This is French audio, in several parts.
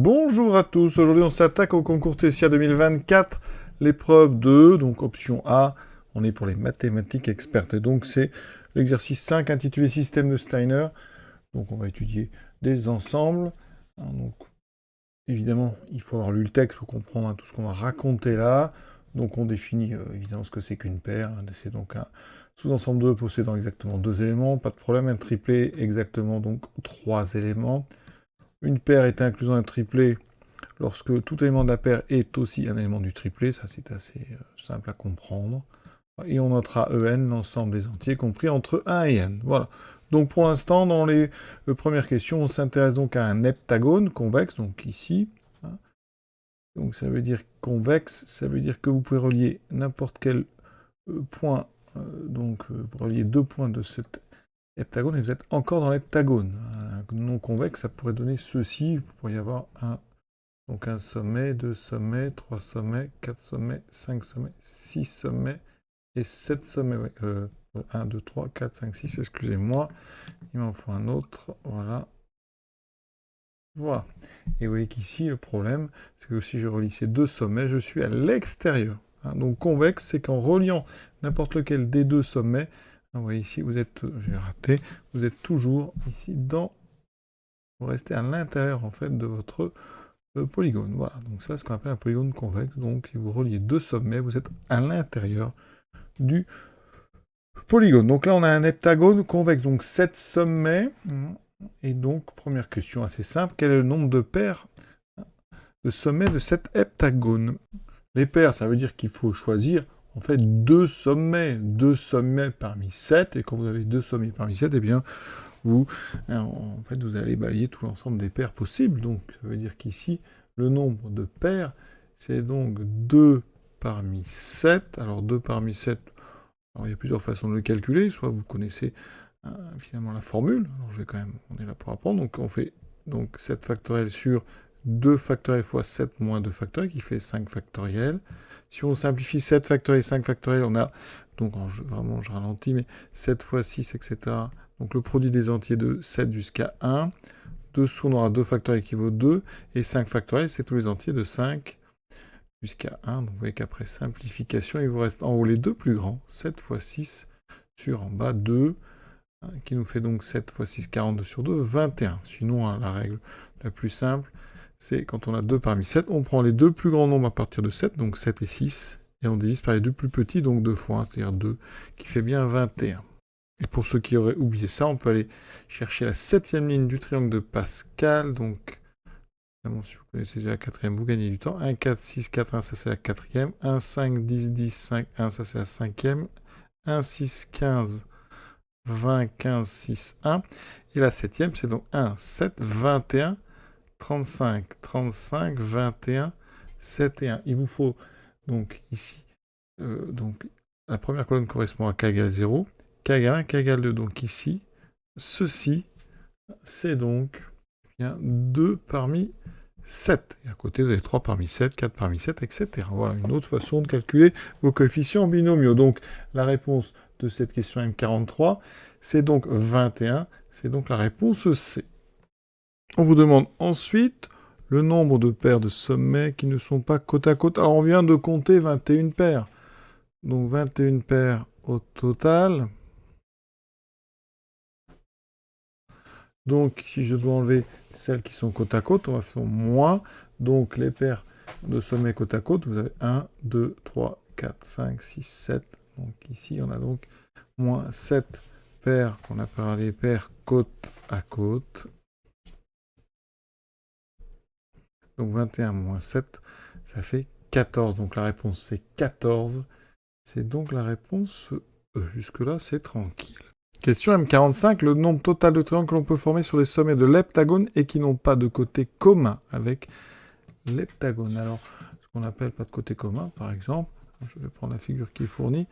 Bonjour à tous, aujourd'hui on s'attaque au concours TSIA 2024, l'épreuve 2, donc option A, on est pour les mathématiques expertes, et donc c'est l'exercice 5 intitulé Système de Steiner, donc on va étudier des ensembles, donc évidemment il faut avoir lu le texte pour comprendre tout ce qu'on va raconter là, donc on définit évidemment ce que c'est qu'une paire, c'est donc un sous-ensemble 2 possédant exactement 2 éléments, pas de problème, un triplé exactement donc 3 éléments. Une paire est incluse dans un triplé lorsque tout élément de la paire est aussi un élément du triplé, ça c'est assez simple à comprendre. Et on notera En, l'ensemble des entiers, compris entre 1 et n. Voilà. Donc pour l'instant, dans les premières questions, on s'intéresse donc à un heptagone convexe, donc ici. Donc ça veut dire convexe, ça veut dire que vous pouvez relier n'importe quel point, relier deux points de cet heptagone, et vous êtes encore dans l'heptagone. Un non convexe, ça pourrait donner ceci, il pourrait y avoir donc un sommet, deux sommets, trois sommets, quatre sommets, cinq sommets, six sommets et sept sommets. Ouais. 1, 2, 3, 4, 5, 6, excusez-moi. Il m'en faut un autre. Voilà. Voilà. Et vous voyez qu'ici, le problème, c'est que si je relie ces deux sommets, je suis à l'extérieur. Donc convexe, c'est qu'en reliant n'importe lequel des deux sommets, vous voyez ici, vous êtes, j'ai raté, vous êtes toujours ici dans, vous restez à l'intérieur en fait de votre polygone. Voilà, donc ça c'est ce qu'on appelle un polygone convexe. Donc si vous reliez deux sommets, vous êtes à l'intérieur du polygone. Donc là on a un heptagone convexe, donc 7 sommets. Et donc, première question assez simple, quel est le nombre de paires de sommets de cet heptagone? Les paires, ça veut dire qu'il faut choisir en fait deux sommets parmi 7, et quand vous avez deux sommets parmi 7, eh bien, vous allez balayer tout l'ensemble des paires possibles. Donc, ça veut dire qu'ici, le nombre de paires, c'est donc 2 parmi 7. Alors, 2 parmi 7, alors, il y a plusieurs façons de le calculer. Soit vous connaissez finalement la formule. Alors, on est là pour apprendre. Donc, on fait donc 7 factoriel sur 2 factoriel fois 7 moins 2 factoriel, qui fait 5 factoriel. Si on simplifie 7 factoriel, 5 factoriel, on a, donc vraiment je ralentis, mais 7 fois 6, etc. Donc le produit des entiers de 7 jusqu'à 1. Dessous, on aura 2 factoriel qui vaut 2. Et 5 factoriel, c'est tous les entiers de 5 jusqu'à 1. Donc vous voyez qu'après simplification, il vous reste en haut les deux plus grands. 7 fois 6 sur en bas 2. Qui nous fait donc 7 fois 6, 42 sur 2, 21. Sinon, la règle la plus simple, c'est quand on a 2 parmi 7, on prend les deux plus grands nombres à partir de 7, donc 7 et 6, et on divise par les deux plus petits, donc 2 fois 1, c'est-à-dire 2, qui fait bien 21. Et pour ceux qui auraient oublié ça, on peut aller chercher la 7e ligne du triangle de Pascal, donc, si vous connaissez déjà la 4e, vous gagnez du temps. 1, 4, 6, 4, 1, ça c'est la 4e. 1, 5, 10, 10, 5, 1, ça c'est la 5e. 1, 6, 15, 20, 15, 6, 1. Et la 7e, c'est donc 1, 7, 21, 35, 35, 21, 7 et 1. Il vous faut donc ici, donc la première colonne correspond à k égale 0, k égale 1, k égale 2. Donc ici, ceci, c'est donc bien 2 parmi 7. Et à côté, vous avez 3 parmi 7, 4 parmi 7, etc. Voilà une autre façon de calculer vos coefficients binomiaux. Donc la réponse de cette question M43, c'est donc 21, c'est donc la réponse C. On vous demande ensuite le nombre de paires de sommets qui ne sont pas côte à côte. Alors on vient de compter 21 paires. Donc 21 paires au total. Donc si je dois enlever celles qui sont côte à côte, on va faire moins. Donc les paires de sommets côte à côte, vous avez 1, 2, 3, 4, 5, 6, 7. Donc ici on a donc moins 7 paires qu'on appelle les paires côte à côte. Donc 21 moins 7, ça fait 14. Donc la réponse c'est 14. C'est donc la réponse E. Jusque-là, c'est tranquille. Question M45, le nombre total de triangles que l'on peut former sur des sommets de l'heptagone et qui n'ont pas de côté commun avec l'heptagone. Alors, ce qu'on appelle pas de côté commun, par exemple, je vais prendre la figure qui est fournie,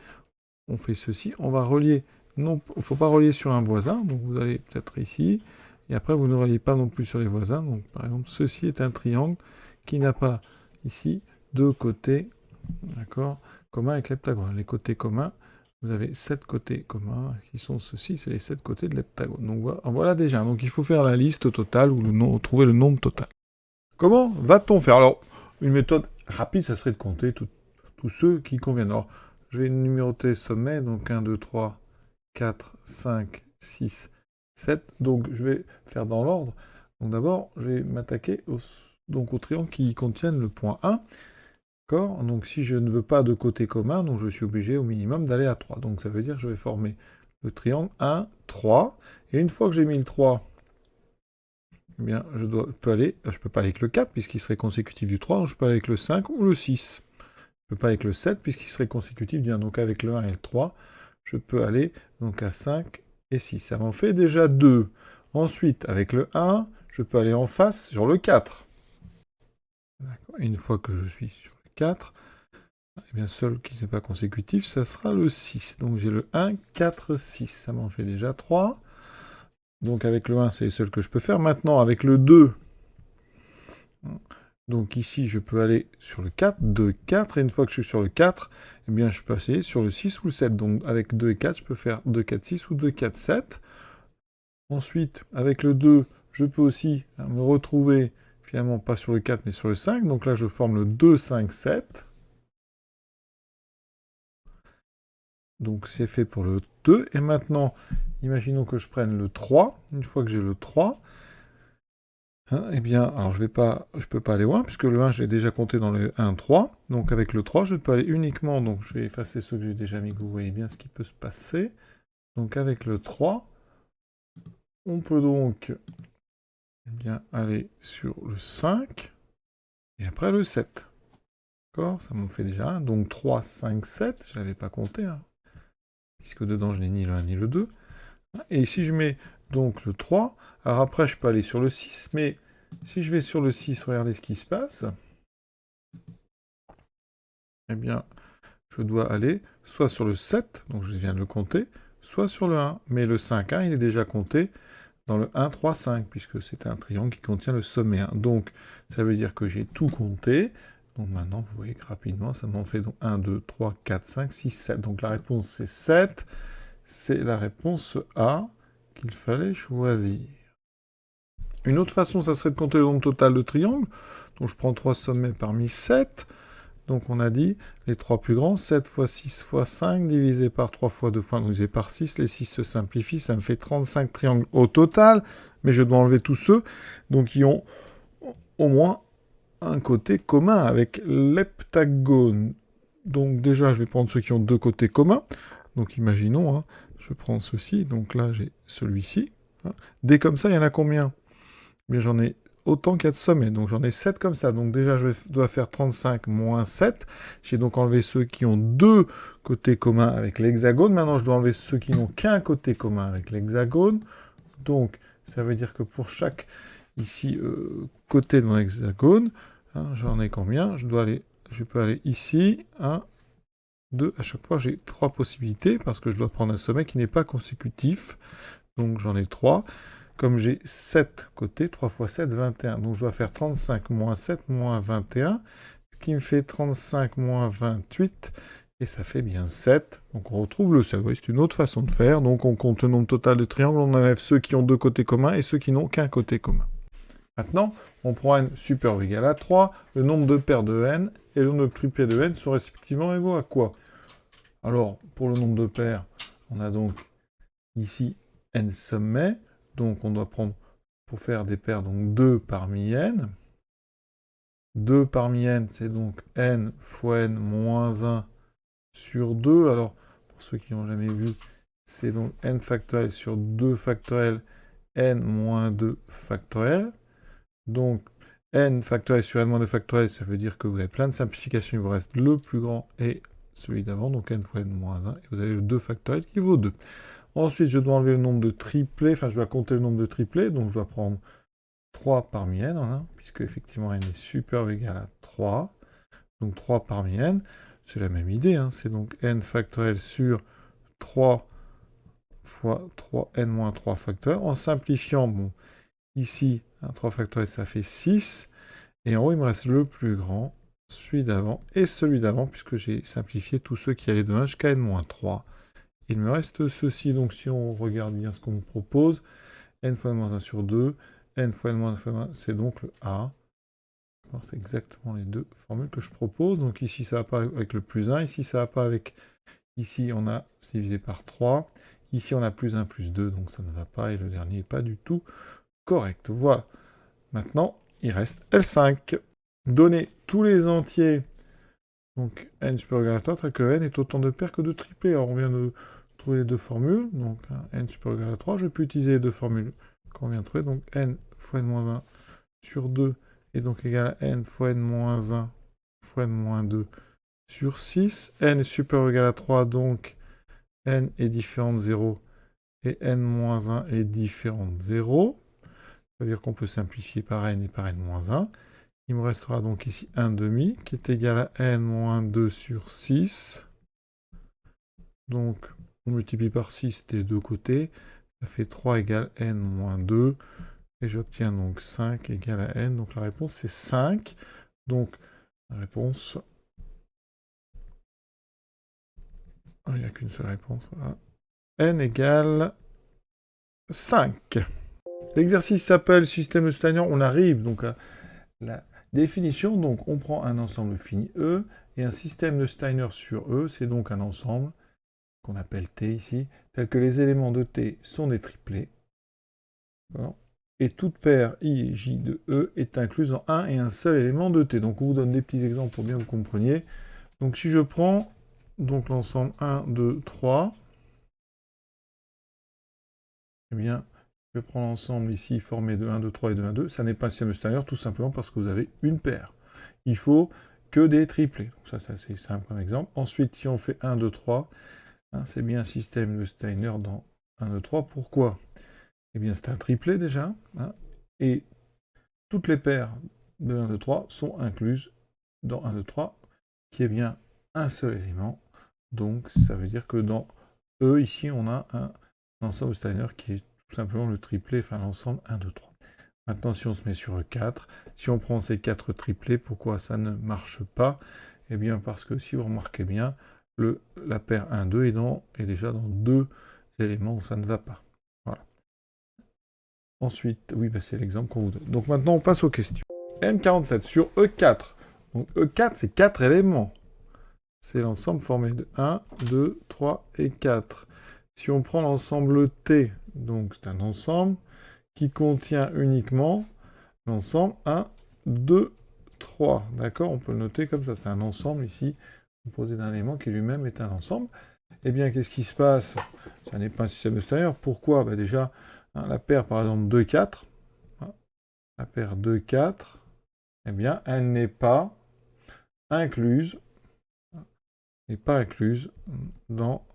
on fait ceci, on va relier, non, il ne faut pas relier sur un voisin, donc vous allez peut-être ici, et après vous ne reliez pas non plus sur les voisins, donc par exemple, ceci est un triangle qui n'a pas ici de côtés, d'accord, commun avec l'heptagone. Les côtés communs, vous avez 7 côtés communs, qui sont ceux-ci, c'est les 7 côtés de l'heptagone. Donc voilà déjà, donc il faut faire la liste totale, ou trouver le nombre total. Comment va-t-on faire? Alors, une méthode rapide, ça serait de compter tous ceux qui conviennent. Alors, je vais numéroter sommet, donc 1, 2, 3, 4, 5, 6, 7. Donc, je vais faire dans l'ordre. Donc, d'abord, je vais m'attaquer au triangle qui contiennent le point 1. D'accord? Donc, si je ne veux pas de côté commun, donc je suis obligé au minimum d'aller à 3. Donc, ça veut dire que je vais former le triangle 1, 3. Et une fois que j'ai mis le 3, eh bien, je peux pas aller avec le 4, puisqu'il serait consécutif du 3, donc je peux aller avec le 5 ou le 6. Je peux pas avec le 7, puisqu'il serait consécutif du 1. Donc avec le 1 et le 3, je peux aller donc à 5 et 6. Ça m'en fait déjà 2. Ensuite, avec le 1, je peux aller en face sur le 4. Une fois que je suis sur le 4, eh bien, seul qui n'est pas consécutif, ça sera le 6. Donc j'ai le 1, 4, 6. Ça m'en fait déjà 3. Donc avec le 1, c'est les seuls que je peux faire. Maintenant, avec le 2, donc ici, je peux aller sur le 4, 2, 4, et une fois que je suis sur le 4, eh bien, je peux passer sur le 6 ou le 7. Donc avec 2 et 4, je peux faire 2, 4, 6 ou 2, 4, 7. Ensuite, avec le 2, je peux aussi me retrouver, finalement, pas sur le 4, mais sur le 5. Donc là, je forme le 2, 5, 7. Donc c'est fait pour le 2. Et maintenant, imaginons que je prenne le 3. Une fois que j'ai le 3, eh bien, alors je peux pas aller loin, puisque le 1, je l'ai déjà compté dans le 1, 3. Donc avec le 3, je peux aller uniquement, donc je vais effacer ceux que j'ai déjà mis, que vous voyez bien ce qui peut se passer. Donc avec le 3, on peut donc bien aller sur le 5, et après le 7. D'accord? Ça m'en fait déjà un. Donc 3, 5, 7, je l'avais pas compté, hein, puisque dedans je n'ai ni le 1 ni le 2. Et ici je mets donc le 3. Alors après, je peux aller sur le 6, mais si je vais sur le 6, regardez ce qui se passe. Eh bien, je dois aller soit sur le 7, donc je viens de le compter, soit sur le 1. Mais le 5, 1, il est déjà compté dans le 1, 3, 5, puisque c'est un triangle qui contient le sommet 1. Donc, ça veut dire que j'ai tout compté. Donc maintenant, vous voyez que rapidement, ça m'en fait donc 1, 2, 3, 4, 5, 6, 7. Donc la réponse, c'est 7. C'est la réponse A qu'il fallait choisir. Une autre façon, ça serait de compter le nombre total de triangles. Donc je prends 3 sommets parmi 7. Donc on a dit les 3 plus grands, 7 fois 6 fois 5, divisé par 3 fois 2 fois, divisé par 6. Les 6 se simplifient, ça me fait 35 triangles au total. Mais je dois enlever tous ceux donc, qui ont au moins un côté commun avec l'heptagone. Donc déjà, je vais prendre ceux qui ont deux côtés communs. Donc imaginons, hein, je prends ceci. Donc là, j'ai celui-ci. Hein. Dès comme ça, il y en a combien? Mais j'en ai autant qu'il y a de sommets. Donc j'en ai 7 comme ça. Donc déjà, je dois faire 35 moins 7. J'ai donc enlevé ceux qui ont deux côtés communs avec l'hexagone. Maintenant, je dois enlever ceux qui n'ont qu'un côté commun avec l'hexagone. Donc, ça veut dire que pour chaque, ici, côté de mon hexagone, hein, j'en ai combien? Je peux aller ici, 1, 2, à chaque fois, j'ai 3 possibilités, parce que je dois prendre un sommet qui n'est pas consécutif. Donc j'en ai 3. Comme j'ai 7 côtés, 3 fois 7, 21. Donc je dois faire 35 moins 7 moins 21, ce qui me fait 35 moins 28, et ça fait bien 7. Donc on retrouve le 7. Oui, c'est une autre façon de faire. Donc on compte le nombre total de triangles, on enlève ceux qui ont deux côtés communs et ceux qui n'ont qu'un côté commun. Maintenant, on prend n super ou égal à 3, le nombre de paires de n et le nombre de triplés de n sont respectivement égaux à quoi? Alors, pour le nombre de paires, on a donc ici n sommets. Donc on doit prendre, pour faire des paires, donc 2 parmi n. 2 parmi n, c'est donc n fois n moins 1 sur 2. Alors, pour ceux qui n'ont jamais vu, c'est donc n factoriel sur 2 factoriel, n moins 2 factoriel. Donc, n factoriel sur n moins 2 factoriel, ça veut dire que vous avez plein de simplifications. Il vous reste le plus grand et celui d'avant, donc n fois n moins 1. Et vous avez le 2 factoriel qui vaut 2. Ensuite, je dois enlever le nombre de triplés, enfin, je dois compter le nombre de triplés, donc je dois prendre 3 parmi n, hein, puisque effectivement n est supérieur ou égal à 3. Donc 3 parmi n, c'est la même idée, hein, c'est donc n factoriel sur 3 fois 3n moins 3 factoriel. En simplifiant, bon, ici, 3 factoriel, ça fait 6. Et en haut, il me reste le plus grand, celui d'avant et celui d'avant, puisque j'ai simplifié tous ceux qui allaient de 1 jusqu'à n moins 3. Il me reste ceci, donc si on regarde bien ce qu'on me propose, n fois n moins 1 sur 2, n fois n moins 1, c'est donc le A. C'est exactement les deux formules que je propose. Donc ici, ça va pas avec le plus 1. Ici, ça va pas avec... Ici, on a divisé par 3. Ici, on a plus 1, plus 2. Donc ça ne va pas. Et le dernier n'est pas du tout correct. Voilà. Maintenant, il reste L5. Donner tous les entiers. Donc n supérieur ou égal à 3, tel que n est autant de paires que de triplés. Alors on vient de trouver les deux formules. Donc n supérieur ou égal à 3. Je peux utiliser les deux formules qu'on vient de trouver. Donc n fois n-1 sur 2 est donc égal à n fois n-1 fois n-2 sur 6. N est supérieur ou égal à 3, donc n est différent de 0 et n-1 est différent de 0. Ça veut dire qu'on peut simplifier par n et par n-1. Il me restera donc ici 1 demi qui est égal à n-2 sur 6. Donc on multiplie par 6 des deux côtés. Ça fait 3 égale n-2. Et j'obtiens donc 5 égale à n. Donc la réponse c'est 5. Donc la réponse... il n'y a qu'une seule réponse. Voilà. N égale 5. L'exercice s'appelle système de Steiner. On arrive donc à la définition. Donc on prend un ensemble fini E et un système de Steiner sur E. C'est donc un ensemble qu'on appelle T ici, tel que les éléments de T sont des triplés. Et toute paire I et J de E est incluse en un et un seul élément de T. Donc on vous donne des petits exemples pour bien vous compreniez. Donc si je prends donc l'ensemble 1, 2, 3, eh bien, je prends l'ensemble ici formé de 1, 2, 3 et de 1, 2. Ça n'est pas un système de Steiner, tout simplement parce que vous avez une paire. Il faut que des triplés. Donc ça, c'est assez simple comme exemple. Ensuite, si on fait 1, 2, 3, c'est bien un système de Steiner dans 1, 2, 3. Pourquoi? Eh bien, c'est un triplet déjà. Et toutes les paires de 1, 2, 3 sont incluses dans 1, 2, 3, qui est bien un seul élément. Donc, ça veut dire que dans E, ici, on a un ensemble de Steiner qui est tout simplement le triplet, enfin l'ensemble 1, 2, 3. Maintenant, si on se met sur E4, si on prend ces 4 triplets, pourquoi ça ne marche pas? Eh bien, parce que si vous remarquez bien, la paire 1, 2 est déjà dans deux éléments où ça ne va pas. Voilà. Ensuite, oui, c'est l'exemple qu'on vous donne. Donc maintenant, on passe aux questions. M47 sur E4. Donc E4, c'est 4 éléments. C'est l'ensemble formé de 1, 2, 3 et 4. Si on prend l'ensemble T, donc c'est un ensemble qui contient uniquement l'ensemble 1, 2, 3. D'accord? On peut le noter comme ça. C'est un ensemble ici, composé d'un élément qui lui-même est un ensemble. Eh bien, qu'est-ce qui se passe? Ça n'est pas un système de Steiner. Pourquoi? Déjà, la paire, par exemple, 2, 4. La paire 2, 4, eh bien, elle n'est pas incluse dans,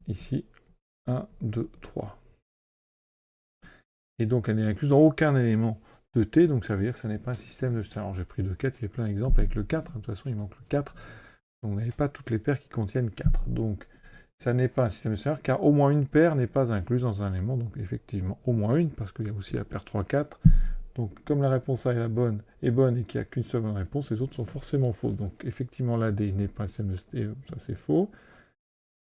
ici, 1, 2, 3. Et donc, elle n'est incluse dans aucun élément de T, donc ça veut dire que ça n'est pas un système de Steiner. Alors, j'ai pris 2, 4, il y a plein d'exemples avec le 4, de toute façon, il manque le 4, donc vous n'avez pas toutes les paires qui contiennent 4. Donc, ça n'est pas un système de Steiner, car au moins une paire n'est pas incluse dans un élément, donc effectivement, au moins une, parce qu'il y a aussi la paire 3, 4, donc, comme la réponse A est bonne et qu'il n'y a qu'une seule bonne réponse, les autres sont forcément fausses. Donc, effectivement, la D n'est pas un système de Steiner, ça c'est faux.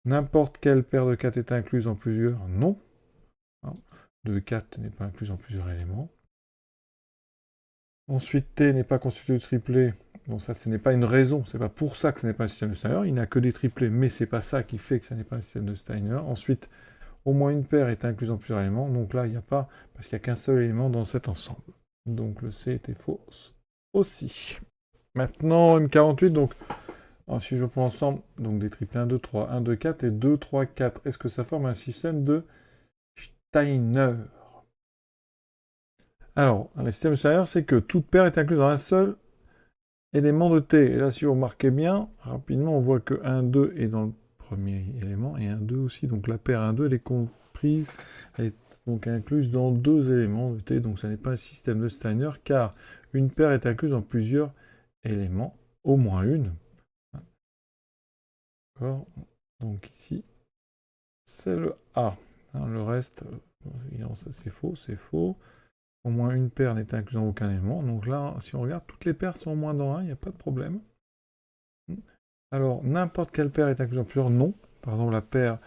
N'importe quelle paire de 4 est incluse en plusieurs, non. 2, 4 n'est pas incluse en plusieurs éléments. Ensuite, T n'est pas constitué de triplés. Donc ça, ce n'est pas une raison. C'est pas pour ça que ce n'est pas un système de Steiner. Il n'a que des triplés, mais c'est pas ça qui fait que ce n'est pas un système de Steiner. Ensuite, au moins une paire est incluse en plusieurs éléments. Donc là, il n'y a pas, parce qu'il n'y a qu'un seul élément dans cet ensemble. Donc le C était faux aussi. Maintenant, M48, donc, si je prends l'ensemble, donc des triplés 1, 2, 3, 1, 2, 4 et 2, 3, 4, est-ce que ça forme un système de Steiner? Alors, le système de Steiner, c'est que toute paire est incluse dans un seul élément de T. Et là, si vous remarquez bien, rapidement, on voit que 1, 2 est dans le premier élément, et 1, 2 aussi. Donc la paire 1, 2, elle est comprise, elle est donc incluse dans deux éléments de T. Donc ça n'est pas un système de Steiner, car une paire est incluse dans plusieurs éléments, au moins une. D'accord? Donc ici, c'est le A. Le reste, évidemment, ça c'est faux, c'est faux. Au moins une paire n'est incluse dans aucun élément. Donc là, si on regarde, toutes les paires sont au moins dans 1, il n'y a pas de problème. Alors, n'importe quelle paire est incluse dans plusieurs, non. Par exemple, la paire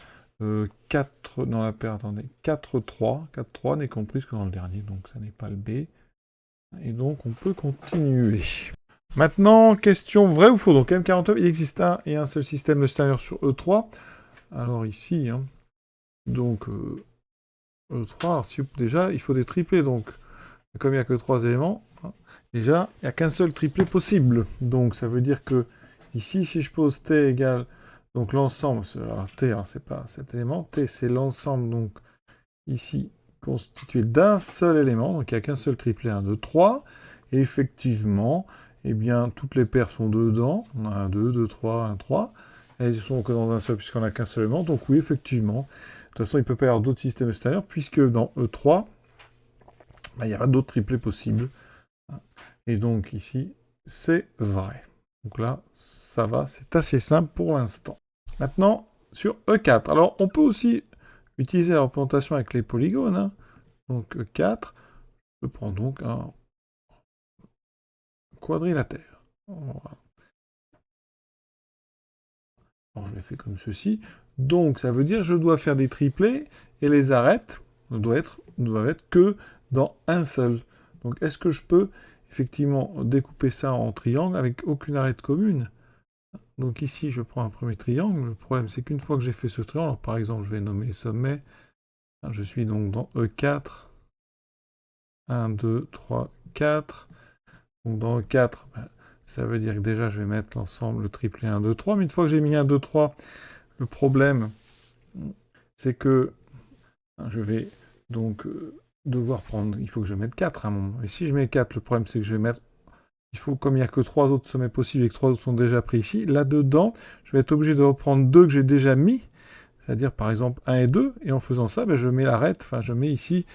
4, dans la paire, attendez, 4, 3. 4, 3 n'est comprise que dans le dernier, donc ça n'est pas le B. Et donc, on peut continuer. Maintenant, question vrai ou faux. Donc, M49, il existe un et un seul système de Steiner sur E3. Alors ici, hein, donc E3, alors déjà, il faut des triplés. Donc, comme il n'y a que 3 éléments, hein, déjà, il n'y a qu'un seul triplé possible. Donc, ça veut dire que ici, si je pose T égale, donc l'ensemble, alors T, alors c'est pas cet élément, T, c'est l'ensemble, donc ici, constitué d'un seul élément, donc il n'y a qu'un seul triplé, 1, 2, 3, et effectivement, eh bien, toutes les paires sont dedans, on a 1, 2, 2, 3, 1, 3, et elles sont que dans un seul, puisqu'on n'a qu'un seul élément, donc oui, effectivement, de toute façon, il ne peut pas y avoir d'autres systèmes de Steiner, puisque dans E3, il n'y a pas d'autres triplés possibles. Et donc ici, c'est vrai. Donc là, ça va, c'est assez simple pour l'instant. Maintenant, sur E4. Alors, on peut aussi utiliser la représentation avec les polygones. Hein. Donc E4, je prends donc un quadrilatère. Voilà. Alors, je l'ai fait comme ceci. Donc, ça veut dire que je dois faire des triplés et les arêtes ne doivent être que dans un seul. Donc, est-ce que je peux effectivement découper ça en triangle avec aucune arête commune? Donc ici, je prends un premier triangle. Le problème, c'est qu'une fois que j'ai fait ce triangle, alors par exemple, je vais nommer sommet. Je suis donc dans E4. 1, 2, 3, 4. Donc dans E4, ça veut dire que déjà, je vais mettre l'ensemble, le triplé 1, 2, 3. Mais une fois que j'ai mis 1, 2, 3, le problème, c'est que je vais donc devoir prendre... Il faut que je mette 4 à un moment. Et si je mets 4, le problème, c'est que je vais mettre... Il faut, comme il n'y a que 3 autres sommets possibles et que 3 autres sont déjà pris ici, là-dedans, je vais être obligé de reprendre 2 que j'ai déjà mis, c'est-à-dire par exemple 1 et 2, et en faisant ça, je mets l'arête, enfin je mets ici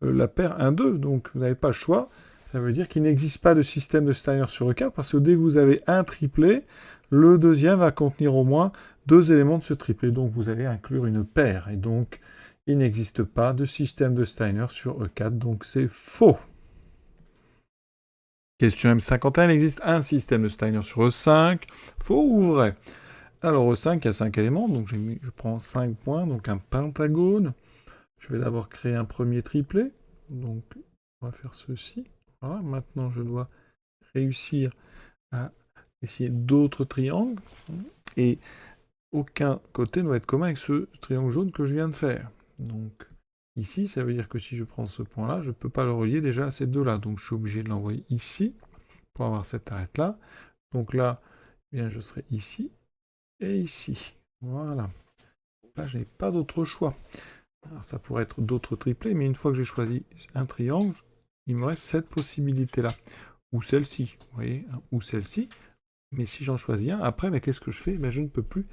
la paire 1, 2, donc vous n'avez pas le choix. Ça veut dire qu'il n'existe pas de système de Steiner sur E4, parce que dès que vous avez un triplé, le deuxième va contenir au moins 2 éléments de ce triplé, donc vous allez inclure une paire, et donc il n'existe pas de système de Steiner sur E4, donc c'est faux. Question M51, il existe un système de Steiner sur E5, faux ou vrai? Alors E5, il y a 5 éléments, donc je prends 5 points, donc un pentagone. Je vais d'abord créer un premier triplet, donc on va faire ceci. Voilà, maintenant je dois réussir à essayer d'autres triangles, et aucun côté ne doit être commun avec ce triangle jaune que je viens de faire. Donc ici, ça veut dire que si je prends ce point-là, je ne peux pas le relier déjà à ces deux-là. Donc je suis obligé de l'envoyer ici pour avoir cette arête-là. Donc là, eh bien, je serai ici et ici. Voilà. Là, je n'ai pas d'autre choix. Alors, ça pourrait être d'autres triplés, mais une fois que j'ai choisi un triangle, il me reste cette possibilité-là. Ou celle-ci, vous voyez, ou celle-ci. Mais si j'en choisis un, après, qu'est-ce que je fais? Je ne peux plus.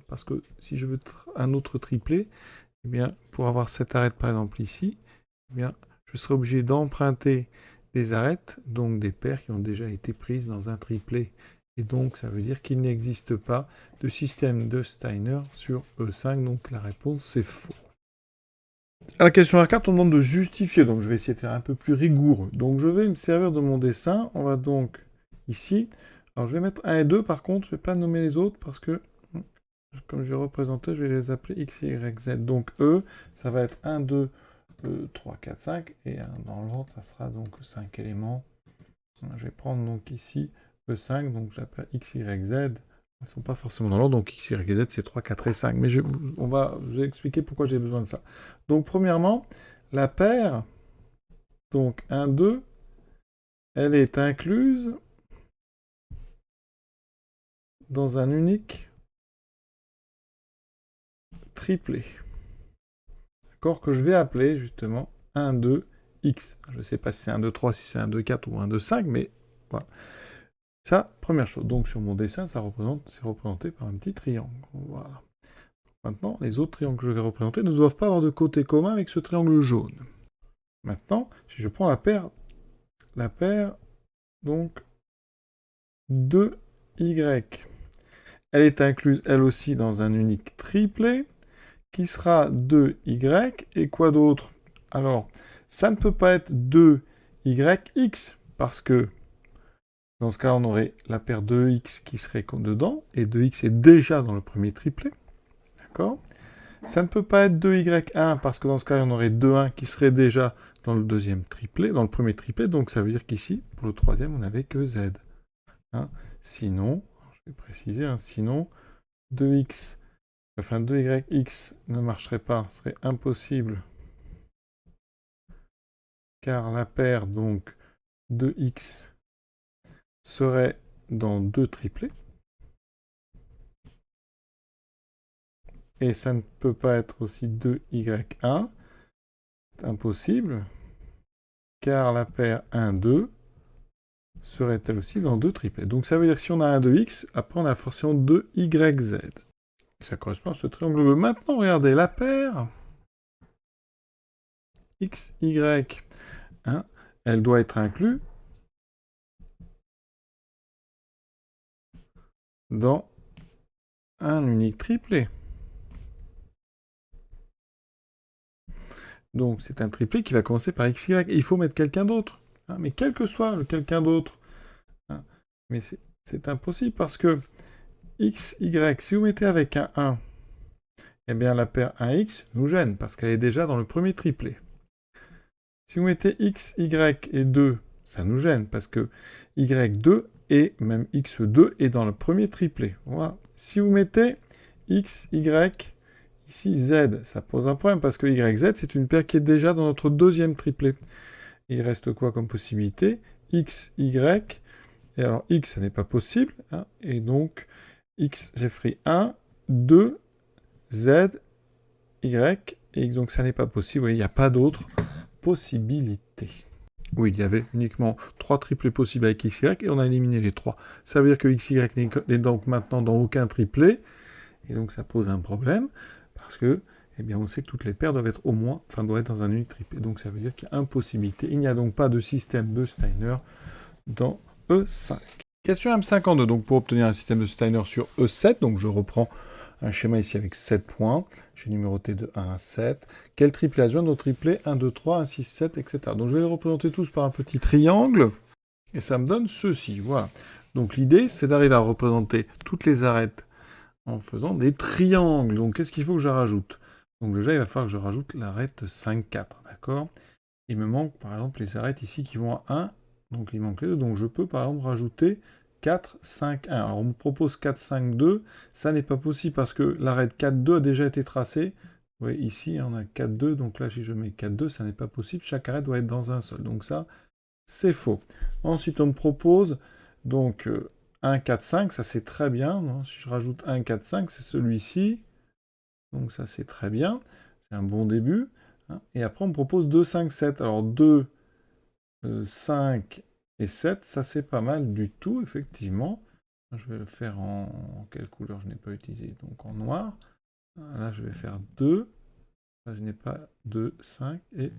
Parce que si je veux un autre triplé, eh bien, pour avoir cette arête par exemple ici, eh bien, je serai obligé d'emprunter des arêtes, donc des paires qui ont déjà été prises dans un triplet. Et donc ça veut dire qu'il n'existe pas de système de Steiner sur E5, donc la réponse c'est faux. À la question R4, on demande de justifier, donc je vais essayer de faire un peu plus rigoureux. Donc je vais me servir de mon dessin, on va donc ici, alors je vais mettre 1 et 2 par contre, je ne vais pas nommer les autres parce que comme je vais représenter, je vais les appeler X, Y, Z. Donc E, ça va être 1, 2, 3, 4, 5. Et dans l'ordre, ça sera donc 5 éléments. Je vais prendre donc ici E5, donc j'appelle X, Y, Z. Ils ne sont pas forcément dans l'ordre, donc X, Y, Z, c'est 3, 4 et 5. Mais je vais expliquer pourquoi j'ai besoin de ça. Donc premièrement, la paire, donc 1, 2, elle est incluse dans un unique triplé. D'accord, que je vais appeler justement 1, 2, X. Je ne sais pas si c'est 1, 2, 3, si c'est 1, 2, 4 ou 1, 2, 5, mais voilà. Ça, première chose. Donc sur mon dessin, c'est représenté par un petit triangle. Voilà. Maintenant, les autres triangles que je vais représenter ne doivent pas avoir de côté commun avec ce triangle jaune. Maintenant, si je prends la paire donc 2Y, elle est incluse elle aussi dans un unique triplet qui sera 2Y, et quoi d'autre? Alors, ça ne peut pas être 2YX, parce que dans ce cas, on aurait la paire 2X qui serait dedans, et 2X est déjà dans le premier triplet. D'accord? Ça ne peut pas être 2Y1, parce que dans ce cas, on aurait 2,1 qui serait déjà dans le deuxième triplet, dans le premier triplet, donc ça veut dire qu'ici, pour le troisième, on n'avait que Z. Hein. Sinon, je vais préciser, hein, sinon, 2x, enfin 2yx ne marcherait pas, serait impossible, car la paire, donc, 2x serait dans deux triplets. Et ça ne peut pas être aussi 2y1. C'est impossible, car la paire 1, 2 serait elle aussi dans deux triplets. Donc ça veut dire que si on a un 2x, après on a forcément 2yz. Ça correspond à ce triangle bleu. Maintenant, regardez, la paire x, y, hein, elle doit être inclue dans un unique triplet. Donc c'est un triplet qui va commencer par x, y. Et il faut mettre quelqu'un d'autre. Hein, mais quel que soit le quelqu'un d'autre. Hein, mais c'est impossible parce que x, y, si vous mettez avec un 1, eh bien la paire 1x nous gêne parce qu'elle est déjà dans le premier triplet. Si vous mettez x, y et 2, ça nous gêne parce que y2 et même x2 est dans le premier triplet. Voilà. Si vous mettez x, y, ici z, ça pose un problème parce que yz, c'est une paire qui est déjà dans notre deuxième triplet. Il reste quoi comme possibilité? X, y, et alors x, ça n'est pas possible, hein, et donc x, j'ai pris 1, 2, z, y, et donc ça n'est pas possible, vous voyez, il n'y a pas d'autre possibilité. Oui, il y avait uniquement 3 triplets possibles avec x, y, et on a éliminé les 3. Ça veut dire que x, y n'est donc maintenant dans aucun triplet, et donc ça pose un problème, parce que, eh bien, on sait que toutes les paires doivent être au moins, enfin, doivent être dans un unique triplet. Donc ça veut dire qu'il y a impossibilité. Il n'y a donc pas de système de Steiner dans E5. Question M52, donc pour obtenir un système de Steiner sur E7, donc je reprends un schéma ici avec 7 points, j'ai numéroté de 1 à 7. Quel triplet adjoindre au triplet 1, 2, 3, 1, 6, 7, etc. Donc je vais les représenter tous par un petit triangle, et ça me donne ceci, voilà. Donc l'idée, c'est d'arriver à représenter toutes les arêtes en faisant des triangles. Donc qu'est-ce qu'il faut que je rajoute? Donc déjà, il va falloir que je rajoute l'arête 5, 4, d'accord? Il me manque par exemple les arêtes ici qui vont à 1, donc il manque les 2, donc je peux par exemple rajouter 4, 5, 1. Alors on me propose 4, 5, 2, ça n'est pas possible parce que l'arête 4, 2 a déjà été tracée. Vous voyez ici, on a 4, 2, donc là si je mets 4, 2, ça n'est pas possible, chaque arête doit être dans un seul, donc ça, c'est faux. Ensuite on me propose donc 1, 4, 5, ça c'est très bien, non? Si je rajoute 1, 4, 5, c'est celui-ci, donc ça c'est très bien, c'est un bon début. Hein. Et après on me propose 2, 5, 7, alors 2, 5 et 7, ça c'est pas mal du tout, effectivement. Je vais le faire en quelle couleur je n'ai pas utilisé, donc en noir. Là je vais faire 2, là, je n'ai pas 2, 5 et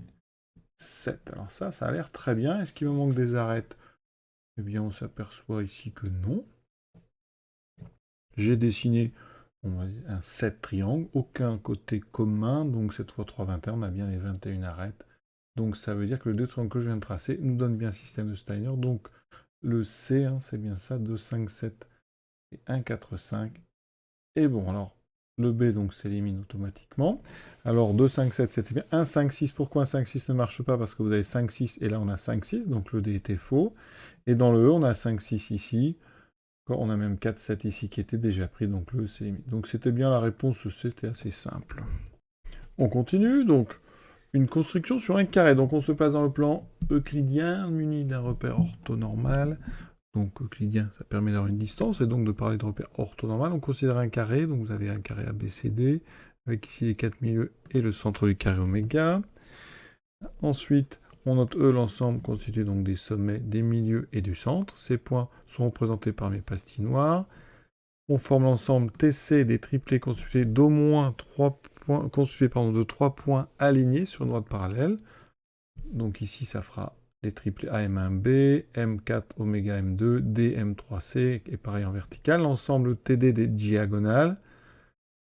7. Alors ça a l'air très bien. Est-ce qu'il me manque des arêtes? Eh bien on s'aperçoit ici que non. J'ai dessiné un 7 triangle, aucun côté commun, donc 7 fois 3, 21, on a bien les 21 arêtes. Donc ça veut dire que les deux triangles que je viens de tracer nous donnent bien un système de Steiner. Donc le C, hein, c'est bien ça, 2, 5, 7 et 1, 4, 5. Et bon, alors le B donc s'élimine automatiquement. Alors 2, 5, 7, c'était bien. 1, 5, 6, pourquoi 1, 5, 6 ne marche pas? Parce que vous avez 5, 6 et là on a 5, 6, donc le D était faux. Et dans le E, on a 5, 6 ici. On a même 4, 7 ici qui était déjà pris, donc le E s'élimine. Donc c'était bien la réponse, c'était assez simple. On continue, donc une construction sur un carré. Donc on se place dans le plan euclidien, muni d'un repère orthonormal. Donc euclidien, ça permet d'avoir une distance, et donc de parler de repère orthonormal. On considère un carré, donc vous avez un carré ABCD, avec ici les 4 milieux et le centre du carré oméga. Ensuite, on note E, l'ensemble constitué donc des sommets, des milieux et du centre. Ces points sont représentés par mes pastilles noires. On forme l'ensemble TC des triplets constitués d'au moins 3 points, de 3 points alignés sur une droite parallèle. Donc ici, ça fera les triplets AM1B, M4 oméga M2, D M3C, et pareil en vertical. L'ensemble TD des diagonales.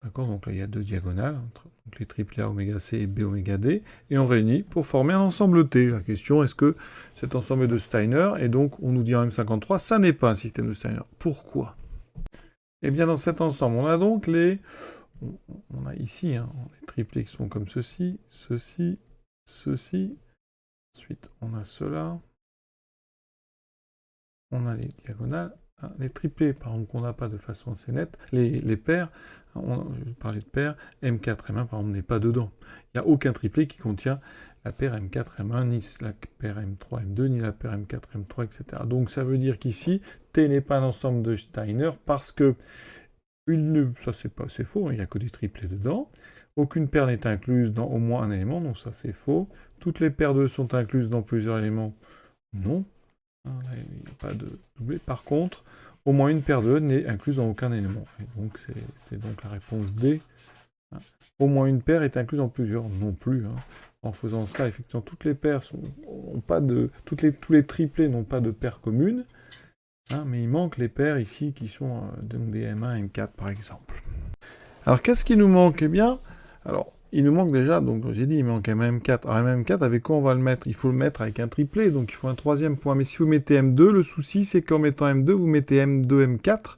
D'accord, donc là il y a deux diagonales, donc les triplets A oméga C et B oméga D, et on réunit pour former un ensemble T. La question, est-ce que cet ensemble est de Steiner? Et donc on nous dit en M53, ça n'est pas un système de Steiner. Pourquoi? Eh bien dans cet ensemble, on a donc on a ici les triplets qui sont comme ceci, ceci, ceci, Ensuite, on a cela. On a les diagonales. Les triplés, par exemple, qu'on n'a pas de façon assez nette. Les paires, je parlais de paires, M4, M1, par exemple, n'est pas dedans. Il n'y a aucun triplé qui contient la paire M4, M1, ni la paire M3, M2, ni la paire M4, M3, etc. Donc ça veut dire qu'ici, T n'est pas un ensemble de Steiner parce que, ça c'est faux, il n'y a que des triplés dedans. Aucune paire n'est incluse dans au moins un élément, donc ça c'est faux. Toutes les paires 2 sont incluses dans plusieurs éléments, non. Là, il n'y a pas de doublé. Par contre, au moins une paire de n'est incluse dans aucun élément. Et donc, c'est donc la réponse D. Au moins une paire est incluse dans plusieurs, non plus. En faisant ça, effectivement, toutes les paires n'ont pas de... tous les triplés n'ont pas de paires communes. Mais il manque les paires ici qui sont donc des M1, M4, par exemple. Alors, qu'est-ce qui nous manque? Eh bien, alors... il nous manque déjà, donc j'ai dit, il manque M4. Alors M4, avec quoi on va le mettre? Il faut le mettre avec un triplé, donc il faut un troisième point. Mais si vous mettez M2, le souci, c'est qu'en mettant M2, vous mettez M2, M4.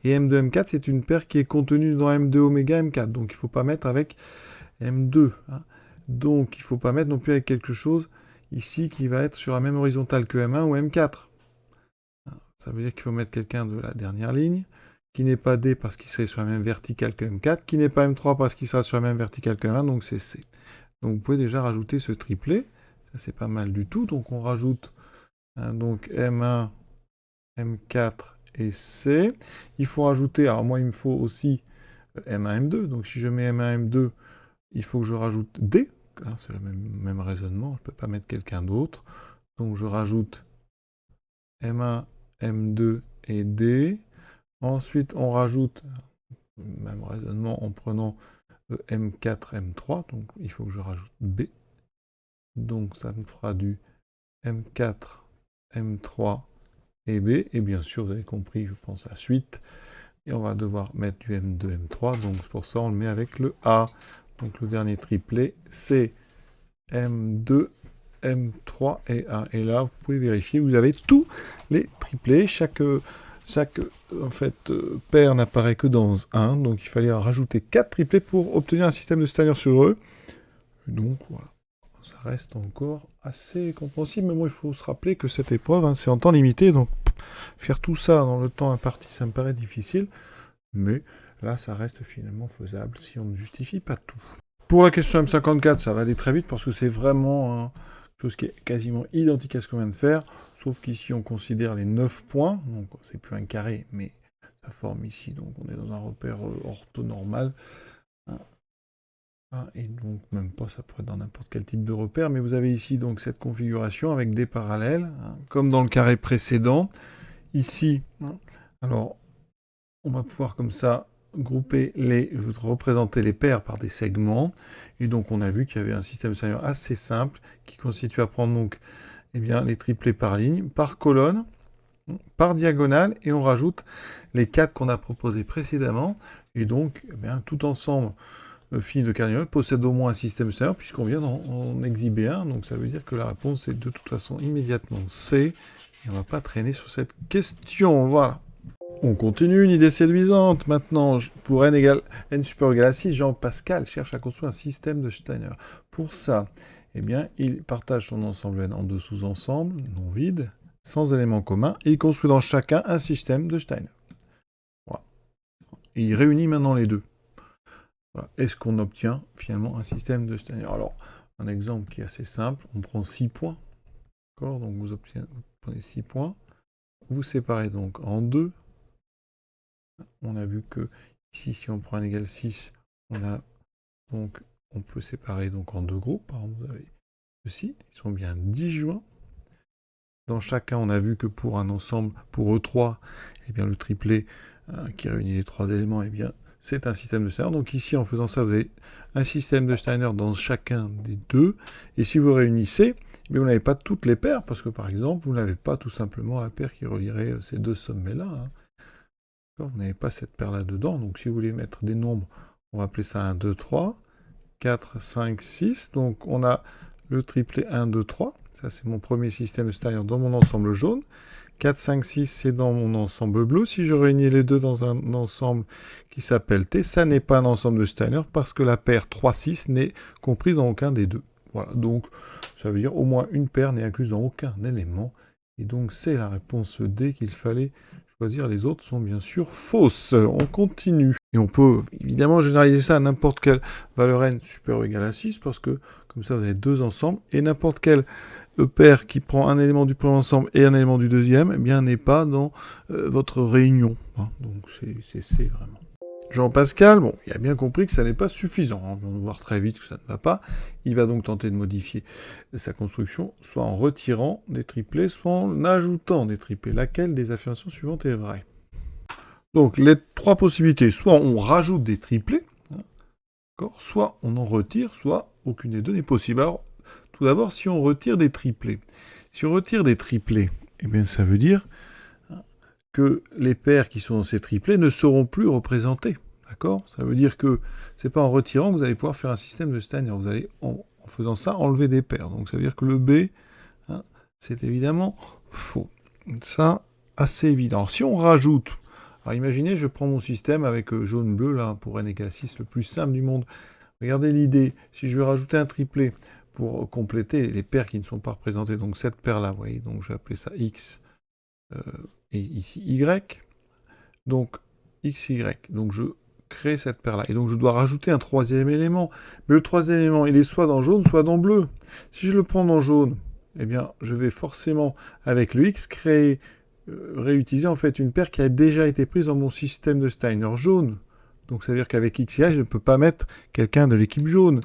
Et M2, M4, c'est une paire qui est contenue dans M2, oméga, M4. Donc il ne faut pas mettre avec M2. Donc il ne faut pas mettre non plus avec quelque chose ici qui va être sur la même horizontale que M1 ou M4. Ça veut dire qu'il faut mettre quelqu'un de la dernière ligne, qui n'est pas D parce qu'il serait sur la même verticale que M4, qui n'est pas M3 parce qu'il sera sur la même verticale que M1, donc c'est C. Donc vous pouvez déjà rajouter ce triplet, ça c'est pas mal du tout, donc on rajoute donc M1, M4 et C. Il faut rajouter, alors moi il me faut aussi M1, M2, donc si je mets M1, M2, il faut que je rajoute D, c'est le même raisonnement, je ne peux pas mettre quelqu'un d'autre, donc je rajoute M1, M2 et D. Ensuite, on rajoute, même raisonnement, en prenant M4, M3, donc il faut que je rajoute B. Donc ça me fera du M4, M3 et B. Et bien sûr, vous avez compris, je pense, la suite. Et on va devoir mettre du M2, M3, donc pour ça, on le met avec le A. Donc le dernier triplet, c'est M2, M3 et A. Et là, vous pouvez vérifier, vous avez tous les triplés, chaque en fait, paire n'apparaît que dans un, donc il fallait rajouter 4 triplés pour obtenir un système de Steiner sur eux. Et donc voilà, ça reste encore assez compréhensible, mais bon, il faut se rappeler que cette épreuve, c'est en temps limité, donc faire tout ça dans le temps imparti, ça me paraît difficile, mais là, ça reste finalement faisable si on ne justifie pas tout. Pour la question M54, ça va aller très vite parce que c'est vraiment chose qui est quasiment identique à ce qu'on vient de faire, sauf qu'ici on considère les 9 points, donc c'est plus un carré, mais ça forme ici, donc on est dans un repère orthonormal, et donc même pas, ça pourrait être dans n'importe quel type de repère, mais vous avez ici donc cette configuration avec des parallèles, comme dans le carré précédent, ici, alors on va pouvoir comme ça grouper représenter les paires par des segments. Et donc on a vu qu'il y avait un système de Steiner assez simple qui constitue à prendre donc les triplés par ligne, par colonne, par diagonale, et on rajoute les 4 qu'on a proposés précédemment. Et donc tout ensemble fini de Cardinal possède au moins un système de Steiner puisqu'on vient en exhiber un. Donc ça veut dire que la réponse est de toute façon immédiatement C. Et on ne va pas traîner sur cette question. Voilà. On continue, une idée séduisante. Maintenant, pour n égale n supérieur égal à 6, Jean-Pascal cherche à construire un système de Steiner. Pour ça, il partage son ensemble n en deux sous-ensembles, non vides, sans éléments communs, et il construit dans chacun un système de Steiner. Voilà. Et il réunit maintenant les deux. Voilà. Est-ce qu'on obtient finalement un système de Steiner? Alors, un exemple qui est assez simple, on prend 6 points. D'accord? Donc vous prenez 6 points. Vous séparez donc en 2. On a vu que ici, si on prend n égale 6, on peut séparer donc en 2 groupes. Par exemple, vous avez ceci, ils sont bien disjoints. Dans chacun, on a vu que pour un ensemble, pour E3, le triplet qui réunit les 3 éléments, c'est un système de Steiner. Donc ici, en faisant ça, vous avez un système de Steiner dans chacun des deux. Et si vous réunissez, vous n'avez pas toutes les paires, parce que par exemple, vous n'avez pas tout simplement la paire qui relierait ces deux sommets-là. Vous n'avez pas cette paire-là dedans, donc si vous voulez mettre des nombres, on va appeler ça 1, 2, 3, 4, 5, 6. Donc on a le triplet 1, 2, 3. Ça, c'est mon premier système de Steiner dans mon ensemble jaune. 4, 5, 6, c'est dans mon ensemble bleu. Si je réunis les deux dans un ensemble qui s'appelle T, ça n'est pas un ensemble de Steiner parce que la paire 3, 6 n'est comprise dans aucun des deux. Voilà, donc ça veut dire au moins une paire n'est incluse dans aucun élément. Et donc c'est la réponse D qu'il fallait choisir. Les autres sont bien sûr fausses. On continue. Et on peut évidemment généraliser ça à n'importe quelle valeur n supérieure ou égale à 6, parce que comme ça vous avez deux ensembles, et n'importe quelle paire qui prend un élément du premier ensemble et un élément du deuxième, eh bien n'est pas dans votre réunion. Hein. Donc c'est C vraiment. Jean-Pascal, bon, il a bien compris que ça n'est pas suffisant. Hein. On va voir très vite que ça ne va pas. Il va donc tenter de modifier sa construction, soit en retirant des triplés, soit en ajoutant des triplés. Laquelle des affirmations suivantes est vraie? Donc, les trois possibilités, soit on rajoute des triplés, hein, soit on en retire, soit aucune des deux n'est possible. Alors, tout d'abord, si on retire des triplés. Si on retire des triplés, eh bien, ça veut dire que les paires qui sont dans ces triplés ne seront plus représentées. D'accord? Ça veut dire que c'est pas en retirant que vous allez pouvoir faire un système de Steiner. Vous allez, en faisant ça, enlever des paires. Donc ça veut dire que le B, hein, c'est évidemment faux. Ça, assez évident. Alors, si on rajoute, alors imaginez, je prends mon système avec jaune-bleu, là, pour n égale 6, le plus simple du monde. Regardez l'idée. Si je veux rajouter un triplet pour compléter les paires qui ne sont pas représentées, donc cette paire-là, vous voyez, donc je vais appeler ça X, et ici Y, donc XY, donc je crée cette paire-là, et donc je dois rajouter un troisième élément, mais le troisième élément, il est soit dans jaune, soit dans bleu. Si je le prends dans jaune, eh bien, je vais forcément, avec le X, réutiliser en fait une paire qui a déjà été prise dans mon système de Steiner jaune. Donc ça veut dire qu'avec XY, je ne peux pas mettre quelqu'un de l'équipe jaune.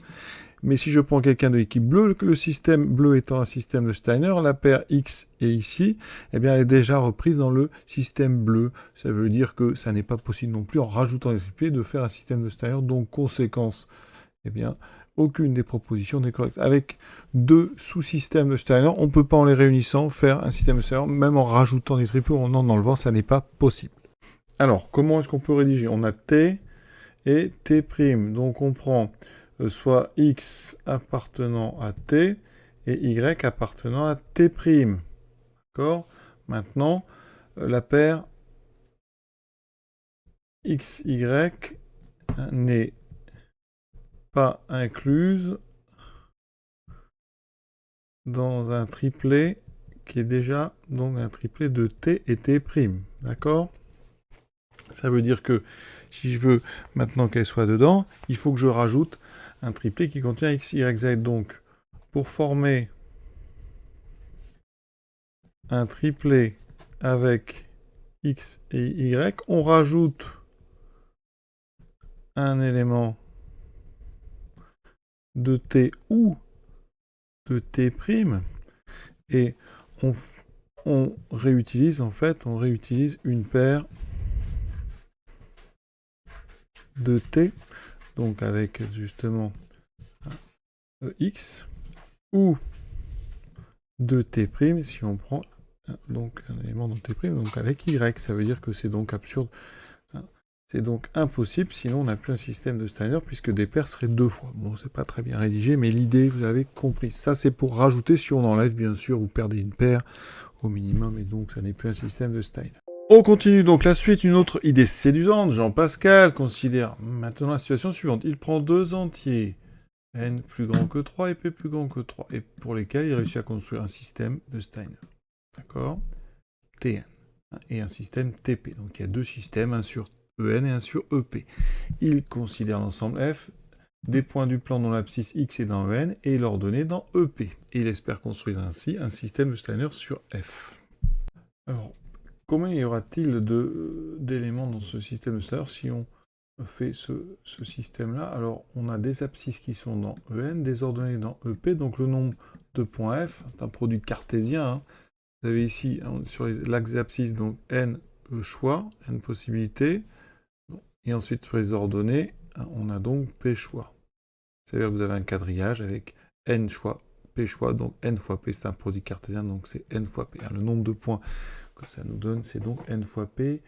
Mais si je prends quelqu'un de l'équipe bleue, le système bleu étant un système de Steiner, la paire X est ici, eh bien elle est déjà reprise dans le système bleu. Ça veut dire que ça n'est pas possible non plus, en rajoutant des triplés, de faire un système de Steiner. Donc, conséquence, eh bien, aucune des propositions n'est correcte. Avec deux sous-systèmes de Steiner, on ne peut pas en les réunissant faire un système de Steiner, même en rajoutant des triplés ou en enlevant, ça n'est pas possible. Alors, comment est-ce qu'on peut rédiger? On a T et T'. Donc on prend soit X appartenant à T et Y appartenant à T'. D'accord? Maintenant, la paire XY n'est pas incluse dans un triplet qui est déjà donc un triplet de T et T'. D'accord? Ça veut dire que si je veux maintenant qu'elle soit dedans, il faut que je rajoute un triplet qui contient X, Y, Z. Donc, pour former un triplet avec X et Y, on rajoute un élément de T ou de T', et on réutilise une paire de T, donc avec justement X, ou de T', si on prend donc un élément de T', donc avec Y. Ça veut dire que c'est donc absurde. C'est donc impossible, sinon on n'a plus un système de Steiner, puisque des paires seraient deux fois. Bon, c'est pas très bien rédigé, mais l'idée, vous avez compris. Ça, c'est pour rajouter, si on enlève, bien sûr, vous perdez une paire au minimum, et donc ça n'est plus un système de Steiner. On continue donc la suite, une autre idée séduisante. Jean-Pascal considère maintenant la situation suivante. Il prend deux entiers, n plus grand que 3 et p plus grand que 3, et pour lesquels il réussit à construire un système de Steiner. D'accord? Tn, et un système Tp. Donc il y a deux systèmes, un sur En et un sur EP. Il considère l'ensemble F des points du plan dont l'abscisse X est dans En et l'ordonnée dans EP. Et il espère construire ainsi un système de Steiner sur F. Alors, combien y aura-t-il d'éléments dans ce système de Steiner si on fait ce système-là? Alors, on a des abscisses qui sont dans En, des ordonnées dans EP, donc le nombre de points F, c'est un produit cartésien. Hein. Vous avez ici, sur l'axe des abscisses, donc N choix, N possibilités. Et ensuite, sur les ordonnées, on a donc P choix. C'est-à-dire que vous avez un quadrillage avec N choix, P choix, donc N fois P, c'est un produit cartésien, donc c'est N fois P. Le nombre de points que ça nous donne, c'est donc N fois P,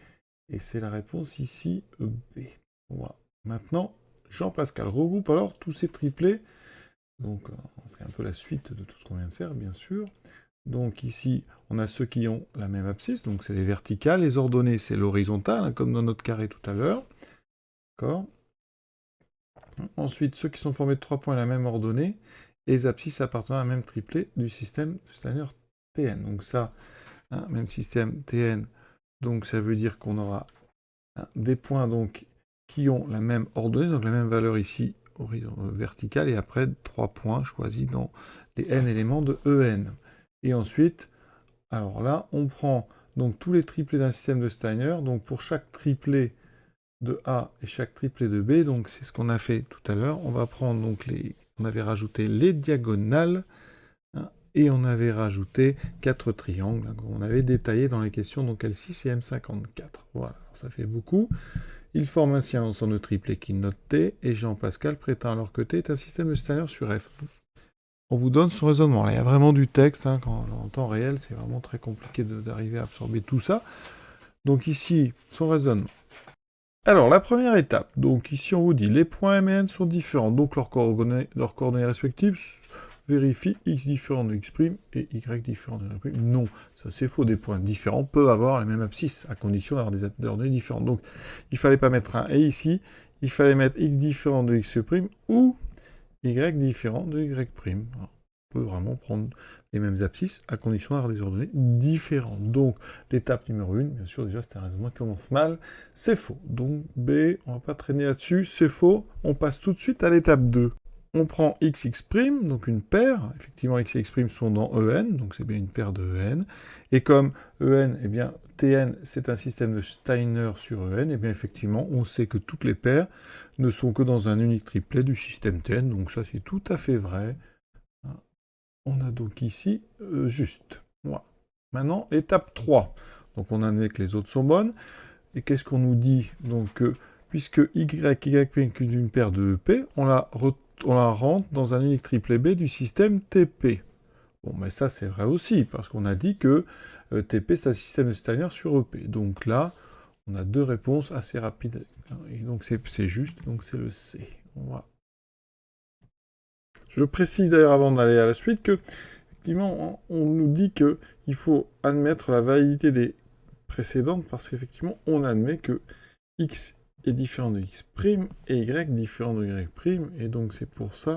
et c'est la réponse ici, B. Voilà. Maintenant, Jean-Pascal regroupe alors tous ces triplés. Donc, c'est un peu la suite de tout ce qu'on vient de faire, bien sûr. Donc ici, on a ceux qui ont la même abscisse, donc c'est les verticales. Les ordonnées, c'est l'horizontale, hein, comme dans notre carré tout à l'heure. D'accord. Ensuite, ceux qui sont formés de 3 points à la même ordonnée. et les abscisses appartenant à un même triplet du système de Steiner Tn. Donc ça, même système Tn, donc ça veut dire qu'on aura des points donc, qui ont la même ordonnée, donc la même valeur ici, verticale, et après 3 points choisis dans les n éléments de En. Et ensuite, alors là, on prend donc tous les triplets d'un système de Steiner, donc pour chaque triplet de A et chaque triplet de B, donc c'est ce qu'on a fait tout à l'heure, on va prendre donc on avait rajouté les diagonales, et on avait rajouté 4 triangles, qu'on avait détaillé dans les questions, donc L6 et M54. Voilà, ça fait beaucoup. Ils forment ainsi un ensemble de triplets qui note T, et Jean-Pascal prétend alors que T est un système de Steiner sur F. On vous donne son raisonnement. Là, il y a vraiment du texte, en temps réel, c'est vraiment très compliqué d'arriver à absorber tout ça. Donc ici, son raisonnement. Alors, la première étape, donc ici on vous dit, les points M et N sont différents, donc leurs coordonnées respectives vérifient x différent de x' et y différent de y'. Non, ça c'est faux, des points différents peuvent avoir la même abscisse, à condition d'avoir des ordonnées différentes. Donc, il ne fallait pas mettre un et ici, il fallait mettre x différent de x' ou y différent de y'. On peut vraiment prendre les mêmes abscisses, à condition d'avoir des ordonnées différentes. Donc, l'étape numéro 1, bien sûr, déjà, c'est un raisonnement qui commence mal, c'est faux. Donc, B, on va pas traîner là-dessus, c'est faux. On passe tout de suite à l'étape 2. On prend xx', donc une paire. Effectivement, x et x' sont dans En, donc c'est bien une paire de En. Et comme En, eh bien, Tn, c'est un système de Steiner sur En, et bien effectivement, on sait que toutes les paires ne sont que dans un unique triplet du système Tn, donc ça c'est tout à fait vrai. On a donc ici juste. Voilà. Maintenant, étape 3. Donc on admet que les autres sont bonnes. Et qu'est-ce qu'on nous dit? Donc, puisque y est une paire de EP, on la rentre dans un unique triplet B du système TP. Bon, mais ça c'est vrai aussi, parce qu'on a dit que TP c'est un système de Steiner sur EP. Donc là, on a deux réponses assez rapides. Et donc c'est juste, donc c'est le C. Voilà. Je précise d'ailleurs avant d'aller à la suite que, effectivement, on nous dit qu'il faut admettre la validité des précédentes parce qu'effectivement, on admet que x est différent de x' et y différent de y', et donc c'est pour ça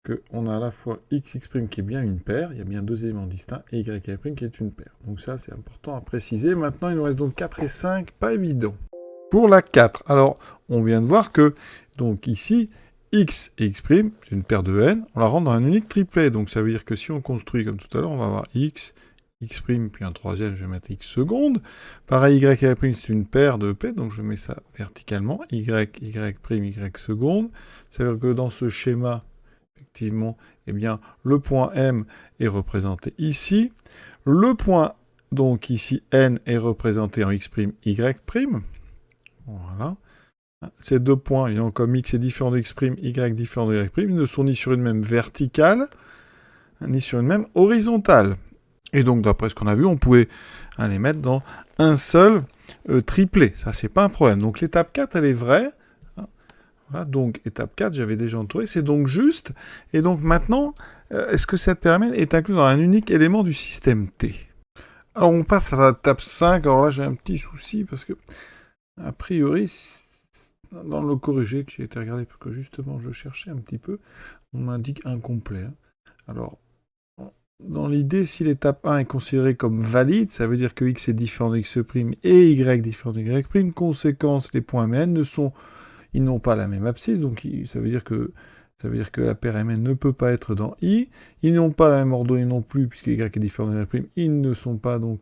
qu'on a à la fois x, x' qui est bien une paire, il y a bien deux éléments distincts, et y, y' qui est une paire. Donc ça, c'est important à préciser. Maintenant, il nous reste donc 4 et 5, pas évident. Pour la 4, alors, on vient de voir que, donc ici, x et x', c'est une paire de n, on la rentre dans un unique triplet. Donc ça veut dire que si on construit comme tout à l'heure, on va avoir x, x', puis un troisième, je vais mettre x seconde. Pareil, y, y', c'est une paire de p, donc je mets ça verticalement. Y, y', y seconde. Ça veut dire que dans ce schéma, effectivement, eh bien, le point M est représenté ici. Le point, donc ici, N est représenté en x', y'. Voilà. Ces deux points, ayant comme x est différent de x', y différent de y', ils ne sont ni sur une même verticale, ni sur une même horizontale. Et donc, d'après ce qu'on a vu, on pouvait les mettre dans un seul triplet. Ça, c'est pas un problème. Donc, l'étape 4, elle est vraie. Voilà, donc, étape 4, j'avais déjà entouré. C'est donc juste. Et donc, maintenant, est-ce que cette paramètre est incluse dans un unique élément du système T? Alors, on passe à l'étape 5. Alors là, j'ai un petit souci parce que, a priori, dans le corrigé que j'ai été regardé, parce que justement je cherchais un petit peu, on m'indique incomplet. Alors, dans l'idée, si l'étape 1 est considérée comme valide, ça veut dire que x est différent de x' et y différent de y', conséquence, les points Mn ils n'ont pas la même abscisse, donc ça veut dire que la paire Mn ne peut pas être dans I, ils n'ont pas la même ordonnée non plus, puisque y est différent de y', ils ne sont pas donc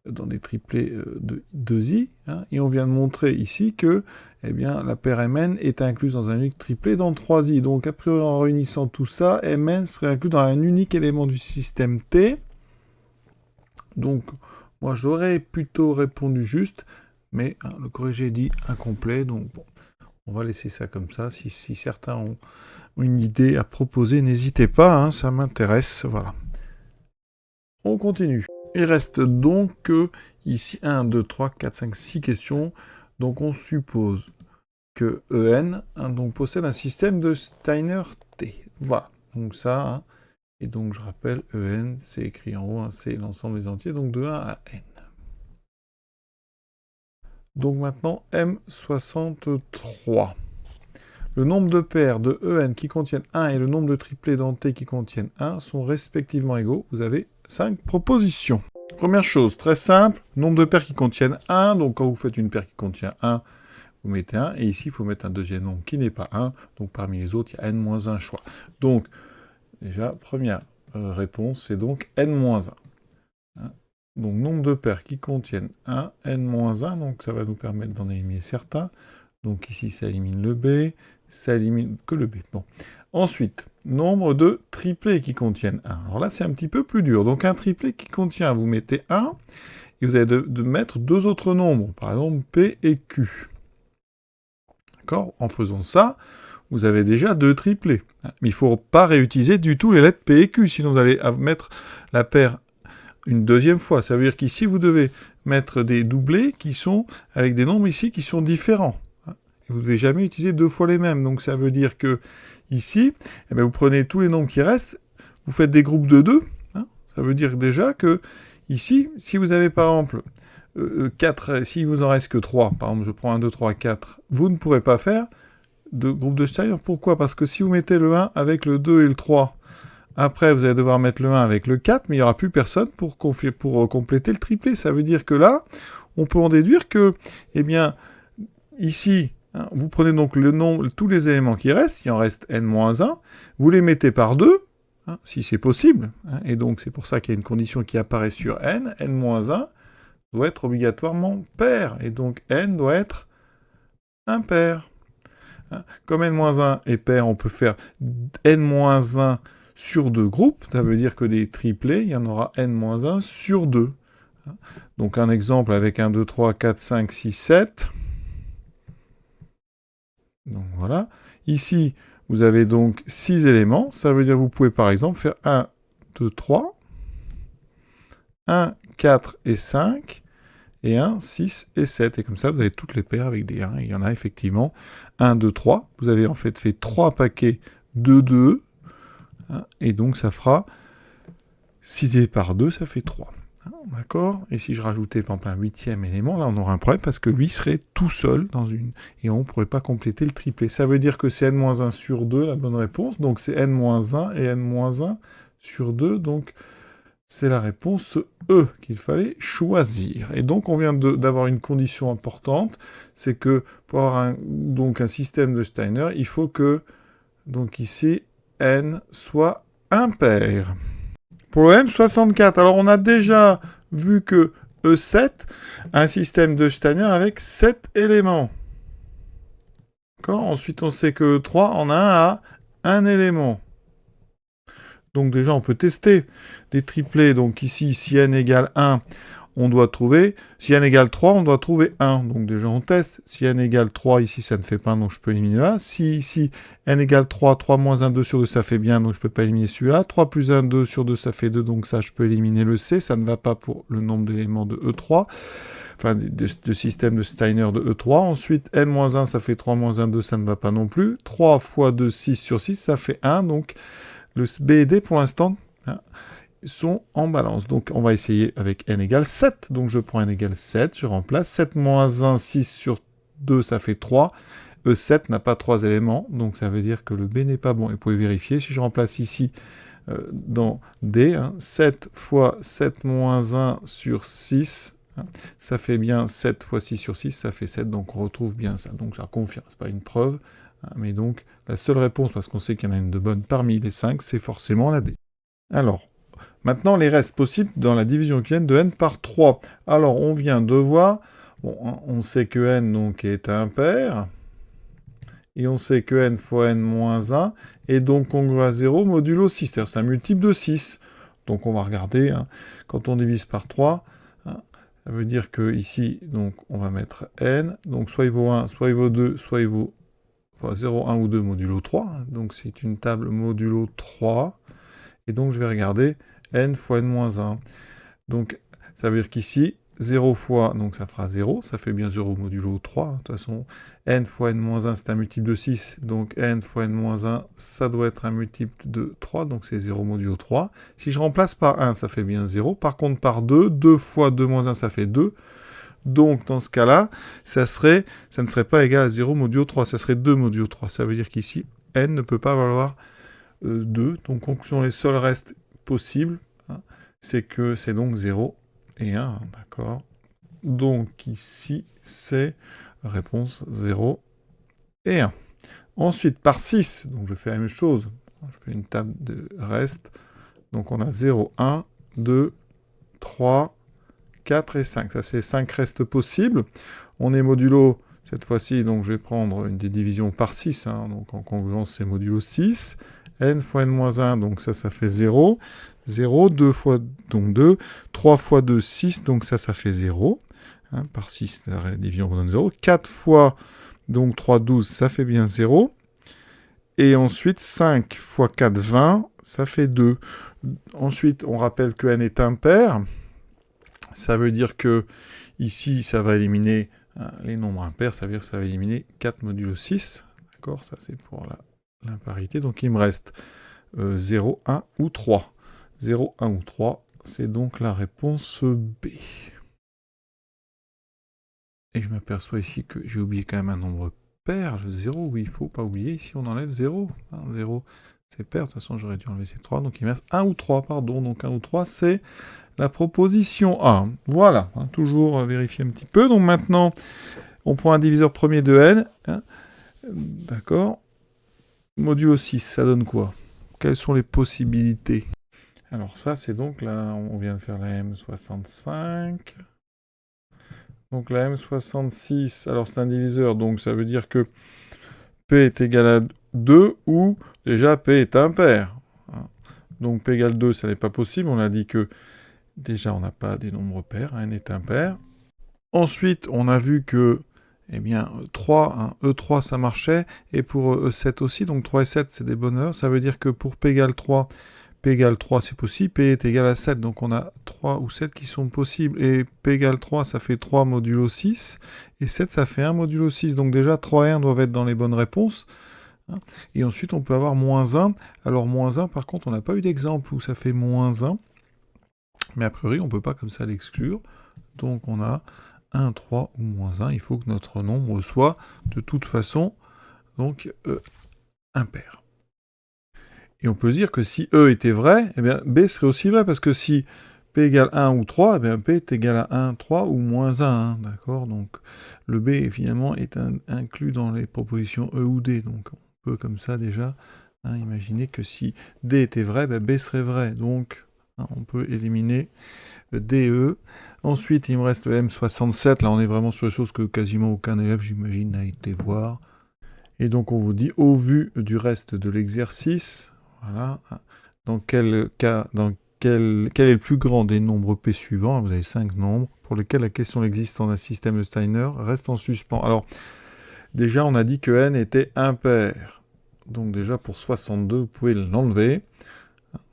dans des triplets de 2i, et on vient de montrer ici que eh bien, la paire Mn est incluse dans un unique triplet dans 3i. Donc, a priori, en réunissant tout ça, Mn serait inclus dans un unique élément du système T. Donc, moi, j'aurais plutôt répondu juste, mais le corrigé dit incomplet. Donc, bon, on va laisser ça comme ça. Si certains ont une idée à proposer, n'hésitez pas, ça m'intéresse. Voilà. On continue. Il reste donc ici 1, 2, 3, 4, 5, 6 questions. Donc on suppose que En donc, possède un système de Steiner T. Voilà. Donc ça, et donc je rappelle, En, c'est écrit en haut, c'est l'ensemble des entiers, donc de 1 à N. Donc maintenant, M63. le nombre de paires de En qui contiennent 1 et le nombre de triplés dans T qui contiennent 1 sont respectivement égaux. Vous avez 5 propositions. Première chose, très simple, nombre de paires qui contiennent 1. Donc quand vous faites une paire qui contient 1, vous mettez 1. Et ici, il faut mettre un deuxième nombre qui n'est pas 1. Donc parmi les autres, il y a N-1 choix. Donc, déjà, première réponse, c'est donc N-1. Donc, nombre de paires qui contiennent 1, N-1, donc ça va nous permettre d'en éliminer certains. Donc ici, ça élimine le B, ça élimine que le B. Bon. Ensuite, nombre de triplés qui contiennent 1. Alors là, c'est un petit peu plus dur. Donc un triplé qui contient, vous mettez 1, et vous avez de mettre deux autres nombres, par exemple P et Q. D'accord? En faisant ça, vous avez déjà deux triplés. Mais il ne faut pas réutiliser du tout les lettres P et Q, sinon vous allez mettre la paire une deuxième fois. Ça veut dire qu'ici, vous devez mettre des doublés qui sont avec des nombres ici qui sont différents. Et vous ne devez jamais utiliser deux fois les mêmes. Donc ça veut dire que ici, eh bien, vous prenez tous les nombres qui restent, vous faites des groupes de 2. Ça veut dire déjà que ici, si vous avez par exemple 4, s'il vous en reste que 3, par exemple je prends 1, 2, 3, 4, vous ne pourrez pas faire de groupe de Steiner. Pourquoi? Parce que si vous mettez le 1 avec le 2 et le 3, après, vous allez devoir mettre le 1 avec le 4, mais il n'y aura plus personne pour compléter le triplé. Ça veut dire que là, on peut en déduire que, eh bien, ici, vous prenez donc le nombre, tous les éléments qui restent, il en reste n-1, vous les mettez par 2, si c'est possible, et donc c'est pour ça qu'il y a une condition qui apparaît sur n-1 doit être obligatoirement pair, et donc n doit être impair. Comme n-1 est pair, on peut faire n-1 sur 2 groupes, ça veut dire que des triplés, il y en aura n-1 sur 2. Donc un exemple avec 1, 2, 3, 4, 5, 6, 7. Donc voilà. Ici, vous avez donc 6 éléments. Ça veut dire que vous pouvez par exemple faire 1, 2, 3, 1, 4 et 5, et 1, 6 et 7. Et comme ça, vous avez toutes les paires avec des 1. Il y en a effectivement 1, 2, 3. Vous avez en fait 3 paquets de 2. Et donc ça fera 6 par 2, ça fait 3. D'accord? Et si je rajoutais par exemple un 8e élément, là on aura un problème parce que lui serait tout seul dans une... Et on ne pourrait pas compléter le triplé. Ça veut dire que c'est n-1 sur 2 la bonne réponse. Donc c'est n-1 et n-1 sur 2. Donc c'est la réponse E qu'il fallait choisir. Et donc on vient d'avoir une condition importante. C'est que pour avoir un système de Steiner, il faut que, donc ici, n soit impair. Problème 64. Alors, on a déjà vu que E7 a un système de Steiner avec 7 éléments. D'accord? Ensuite, on sait que E3 en a un élément. Donc, déjà, on peut tester les triplés. Donc, ici, si n égale 1, on doit trouver... Si n égale 3, on doit trouver 1. Donc, déjà, on teste. Si n égale 3, ici, ça ne fait pas, donc je peux éliminer là. Si ici, n égale 3, 3 moins 1, 2 sur 2, ça fait bien, donc je ne peux pas éliminer celui-là. 3 plus 1, 2 sur 2, ça fait 2, donc ça, je peux éliminer le C. Ça ne va pas pour le nombre d'éléments de E3. Enfin, de système de Steiner de E3. Ensuite, n-1, ça fait 3 moins 1, 2, ça ne va pas non plus. 3 fois 2, 6 sur 6, ça fait 1. Donc, le B et D, pour l'instant... sont en balance. Donc, on va essayer avec n égale 7. Donc, je prends n égale 7, je remplace. 7 moins 1, 6 sur 2, ça fait 3. E7 n'a pas 3 éléments, donc ça veut dire que le B n'est pas bon. Et vous pouvez vérifier, si je remplace ici dans D, 7 fois 7 moins 1 sur 6, ça fait bien 7 fois 6 sur 6, ça fait 7, donc on retrouve bien ça. Donc ça confirme, c'est pas une preuve, mais donc la seule réponse, parce qu'on sait qu'il y en a une de bonne parmi les 5, c'est forcément la D. Alors, maintenant, les restes possibles dans la division euclidienne de n par 3. Alors, on vient de voir, bon, on sait que n donc, est impair, et on sait que n fois n moins 1 est donc congru à 0 modulo 6, c'est-à-dire c'est un multiple de 6. Donc on va regarder, quand on divise par 3, ça veut dire que ici, donc, on va mettre n, donc soit il vaut 1, soit il vaut 2, soit il vaut 0, 1 ou 2 modulo 3, donc c'est une table modulo 3, et donc je vais regarder n fois n-1. Donc, ça veut dire qu'ici, 0 fois, donc ça fera 0, ça fait bien 0 modulo 3. De toute façon, n fois n-1, c'est un multiple de 6, donc n fois n-1, ça doit être un multiple de 3, donc c'est 0 modulo 3. Si je remplace par 1, ça fait bien 0. Par contre, par 2, 2 fois 2 moins 1, ça fait 2. Donc, dans ce cas-là, ça ne serait pas égal à 0 modulo 3, ça serait 2 modulo 3. Ça veut dire qu'ici, n ne peut pas valoir 2. Donc, conclusion, les seuls restes possibles, hein, c'est que c'est donc 0 et 1, d'accord. Donc, ici, c'est réponse 0 et 1. Ensuite, par 6, donc je fais la même chose. Je fais une table de restes. Donc, on a 0, 1, 2, 3, 4 et 5. Ça, c'est 5 restes possibles. On est modulo, cette fois-ci, donc je vais prendre une des divisions par 6. Hein, donc, en congruence, c'est modulo 6. N fois n-1, donc ça fait 0. 0, 2 fois, donc 2. 3 fois 2, 6, donc ça fait 0. Hein, par 6, la division redonne 0. 4 fois, donc 3, 12, ça fait bien 0. Et ensuite, 5 fois 4, 20, ça fait 2. Ensuite, on rappelle que n est impair. Ça veut dire que ici, ça va éliminer les nombres impairs. Ça veut dire que ça va éliminer 4 modulo 6. D'accord, ça c'est pour l'imparité. Donc il me reste 0, 1 ou 3. 0, 1 ou 3, c'est donc la réponse B. Et je m'aperçois ici que j'ai oublié quand même un nombre pair, le 0, oui, il ne faut pas oublier. Ici, on enlève 0. 0, c'est pair. De toute façon, j'aurais dû enlever ces 3. Donc, il me reste 1 ou 3, pardon. Donc, 1 ou 3, c'est la proposition A. Voilà, hein, toujours vérifier un petit peu. Donc, maintenant, on prend un diviseur premier de n. Hein, d'accord. Modulo 6, ça donne quoi? Quelles sont les possibilités? Alors, ça, c'est donc là, on vient de faire la M65. Donc la M66, alors c'est un diviseur, donc ça veut dire que P est égal à 2 ou déjà P est impair. Donc P égale 2, ça n'est pas possible. On a dit que déjà on n'a pas des nombres pairs, n est impair. Ensuite, on a vu que 3, E3 ça marchait, et pour E7 aussi, donc 3 et 7 c'est des bonnes valeurs. Ça veut dire que pour P égale 3, P égale 3, c'est possible. P est égal à 7, donc on a 3 ou 7 qui sont possibles. Et P égale 3, ça fait 3 modulo 6. Et 7, ça fait 1 modulo 6. Donc déjà, 3 et 1 doivent être dans les bonnes réponses. Et ensuite, on peut avoir moins 1. Alors, moins 1, par contre, on n'a pas eu d'exemple où ça fait moins 1. Mais a priori, on ne peut pas comme ça l'exclure. Donc, on a 1, 3 ou moins 1. Il faut que notre nombre soit, de toute façon, donc, impair. Et on peut se dire que si E était vrai, eh bien B serait aussi vrai, parce que si P égale 1 ou 3, eh bien P est égal à 1, 3 ou moins 1, hein, d'accord? Donc le B, finalement, est inclus dans les propositions E ou D. Donc on peut comme ça déjà imaginer que si D était vrai, ben B serait vrai. Donc on peut éliminer DE. Ensuite, il me reste le M67. Là, on est vraiment sur les choses que quasiment aucun élève, j'imagine, n'a été voir. Et donc on vous dit, au vu du reste de l'exercice, voilà, dans quel cas, quel est le plus grand des nombres P suivants? Vous avez 5 nombres pour lesquels la question de l'existence d'un système de Steiner reste en suspens. Alors, déjà, on a dit que n était impair. Donc déjà, pour 62, vous pouvez l'enlever.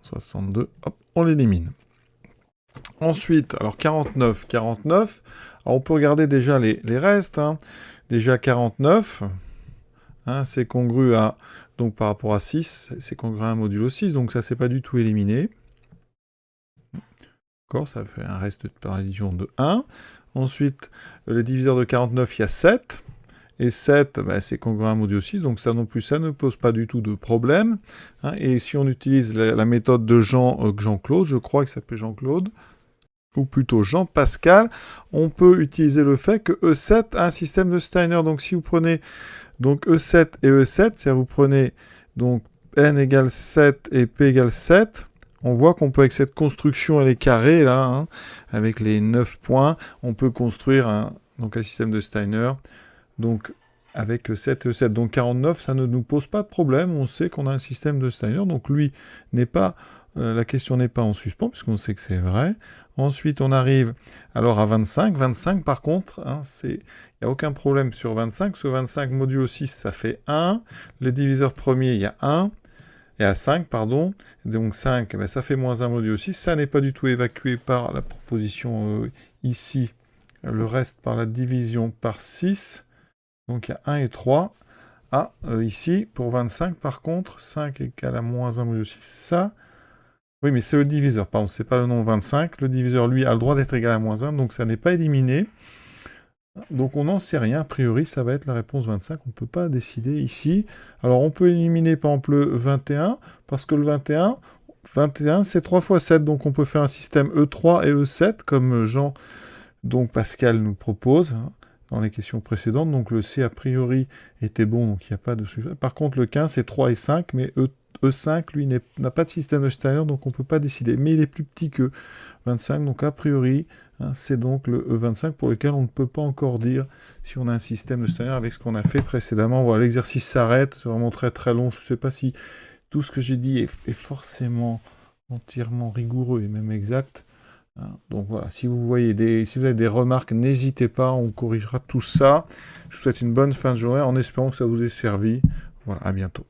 62, hop, on l'élimine. Ensuite, alors 49. Alors on peut regarder déjà les restes. Hein. Déjà 49... c'est congru à, donc par rapport à 6, c'est congru à un modulo 6, donc ça c'est pas du tout éliminé. D'accord, ça fait un reste par division de 1. Ensuite, le diviseur de 49, il y a 7. Et 7, c'est congru à un modulo 6, donc ça non plus, ça ne pose pas du tout de problème. Et si on utilise la méthode de Jean-Claude, je crois qu'il s'appelle Jean-Claude, ou plutôt Jean-Pascal, on peut utiliser le fait que E7 a un système de Steiner. Donc si vous prenez donc E7 et E7, c'est-à-dire vous prenez donc n égale 7 et p égale 7, on voit qu'on peut, avec cette construction, elle est carrée, là, avec les 9 points, on peut construire un système de Steiner, donc avec E7 et E7. Donc 49, ça ne nous pose pas de problème, on sait qu'on a un système de Steiner, donc lui n'est pas, la question n'est pas en suspens, puisqu'on sait que c'est vrai. Ensuite, on arrive alors à 25. 25, par contre, il n'y a aucun problème sur 25, parce que 25 modulo 6, ça fait 1. Le diviseur premier, il y a 1. Et à 5, pardon. Donc 5, ça fait moins 1 modulo 6. Ça n'est pas du tout évacué par la proposition ici. Le reste par la division par 6. Donc il y a 1 et 3. Ici, pour 25, par contre, 5 égale à moins 1 modulo 6. Ça... Oui, mais c'est le diviseur, pardon, c'est pas le nombre 25. Le diviseur, lui, a le droit d'être égal à moins 1, donc ça n'est pas éliminé. Donc on n'en sait rien, a priori ça va être la réponse 25, on ne peut pas décider ici. Alors on peut éliminer par exemple le 21, parce que le 21 c'est 3 fois 7, donc on peut faire un système E3 et E7, comme Jean, donc Pascal nous propose, hein, dans les questions précédentes. Donc le C a priori était bon, donc il n'y a pas de souci. Par contre le 15 c'est 3 et 5, mais E5 lui n'a pas de système de Steiner, donc on ne peut pas décider. Mais il est plus petit que 25, donc a priori, hein, c'est donc le E25 pour lequel on ne peut pas encore dire si on a un système de Steiner avec ce qu'on a fait précédemment. Voilà, l'exercice s'arrête, c'est vraiment très très long. Je ne sais pas si tout ce que j'ai dit est forcément entièrement rigoureux et même exact. Hein. Donc voilà, si vous avez des remarques, n'hésitez pas, on corrigera tout ça. Je vous souhaite une bonne fin de journée en espérant que ça vous ait servi. Voilà, à bientôt.